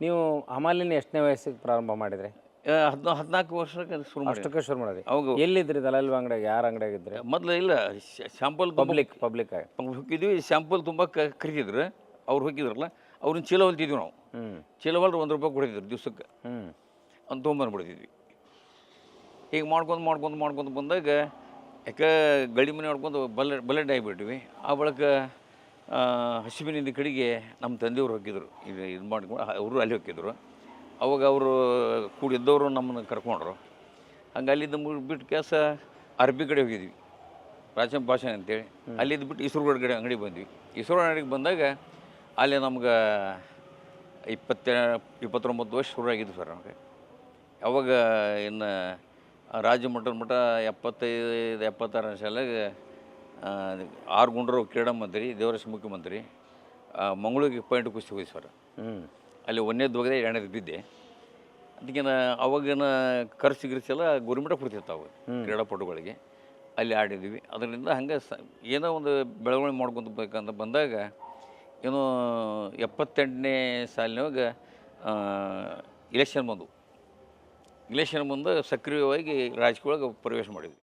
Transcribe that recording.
ನೀವು ಹಮಾಲಿನ ಎಷ್ಟನೇ ವಯಸ್ಸಿಗೆ ಪ್ರಾರಂಭ ಮಾಡಿದ್ರಿ? 14 ವರ್ಷಕ್ಕೆ ಶುರು ಮಾಡಿ. ಅಷ್ಟಕ್ಕೆ ಶುರು ಮಾಡಿದ್ರಿ. ಅವಾಗ ಎಲ್ಲಿದ್ರಿ ದಲಾಲ್ ಅಂಗಡಿಯಾಗ? ಯಾರ ಅಂಗಡಿಯಾಗಿದ್ರಿ? ಮೊದಲು ಇಲ್ಲ ಶಾಂಪಲ್ ಪಬ್ಲಿಕ್ ಆಗಿ ಹೋಗಿದ್ವಿ. ಶಾಂಪಲ್ ತುಂಬ ಕರಿತಿದ್ರು. ಅವ್ರು ಹೋಗಿದ್ರಲ್ಲ, ಅವ್ರನ್ನ ಚೀಲ ಹೊಲ್ತಿದ್ವಿ ನಾವು. ಚೀಲ ಹೊಲ್ರು ₹1 ಕೊಡ್ತಿದ್ರು ದಿವ್ಸಕ್ಕೆ. ಅಂತ ತೊಗೊಂಬಂದ್ಬಿಡ್ತಿದ್ವಿ. ಈಗ ಮಾಡ್ಕೊಂಡು ಬಂದಾಗ ಯಾಕೆ ಗಡಿ ಮನೆ ಮಾಡ್ಕೊಂಡು ಬಲೆಡ್ ಆಗಿಬಿಟ್ವಿ. ಆ ಬಳಿಕ ಹಸಿವಿನಿಂದ ಕಡೆಗೆ ನಮ್ಮ ತಂದೆಯವ್ರು ಹೋಗಿದ್ರು. ಇದು ಮಾಡ್ಕೊಂಡು ಅವರು ಅಲ್ಲಿ ಹೋಗಿದ್ರು. ಅವಾಗ ಅವರು ಕೂಡಿದ್ದವರು ನಮ್ಮನ್ನು ಕರ್ಕೊಂಡ್ರು. ಹಂಗೆ ಅಲ್ಲಿಂದ ಬಿಟ್ಟು ಕೆಲಸ ಅರ್ಬಿ ಕಡೆ ಹೋಗಿದ್ವಿ, ಪ್ರಾಚೀನ ಭಾಷೆ ಅಂತೇಳಿ. ಅಲ್ಲಿದ್ದು ಬಿಟ್ಟು ಈಶ್ವರಗಡ ಕಡೆ ಅಂಗಡಿ ಬಂದ್ವಿ. ಈಶ್ವರಗಡ ಅಂಗಡಿಗೆ ಬಂದಾಗ ಅಲ್ಲಿ ನಮ್ಗೆ 29 ವರ್ಷ ಶುರು ಆಗಿದ್ದು ಸರ್ ನಮಗೆ. ಅವಾಗ ಇನ್ನು ರಾಜ್ಯ ಮಟ್ಟದ ಮಟ್ಟ 75-76 ಸಾಲಾಗ 6 ಗುಂಡ್ರು ಕ್ರೀಡಾ ಮಂತ್ರಿ, ದೇವರಾಜ್ ಮುಖ್ಯಮಂತ್ರಿ, ಮಂಗಳೂರಿಗೆ ಪಾಯಿಂಟ್ ಕುಸ್ತಿ ಹೋಗಿ ಸರ್. ಅಲ್ಲಿ 1ನೇದು ಹೋಗಿದೆ, 2ನೇದು ಬಿದ್ದೆ. ಅದಕ್ಕಿಂತ ಅವಾಗಿನ ಖರ್ಚು ಗಿರ್ಚೆಲ್ಲ ಗೌರ್ಮೆಂಟ ಕೊಡ್ತಿರ್ತಾವೆ ಅವು ಕ್ರೀಡಾಪಟುಗಳಿಗೆ. ಅಲ್ಲಿ ಆಡಿದ್ವಿ. ಅದರಿಂದ ಹಂಗೆ ಏನೋ ಒಂದು ಬೆಳವಣಿಗೆ ಮಾಡ್ಕೊತ ಬೇಕಂತ ಬಂದಾಗ ಏನೋ 78ನೇ ಸಾಲಿನವಾಗ ಇಲೆಕ್ಷನ್ ಬಂದು ಸಕ್ರಿಯವಾಗಿ ರಾಜಕೀಯೊಳಗೆ ಪ್ರವೇಶ ಮಾಡಿದ್ವಿ.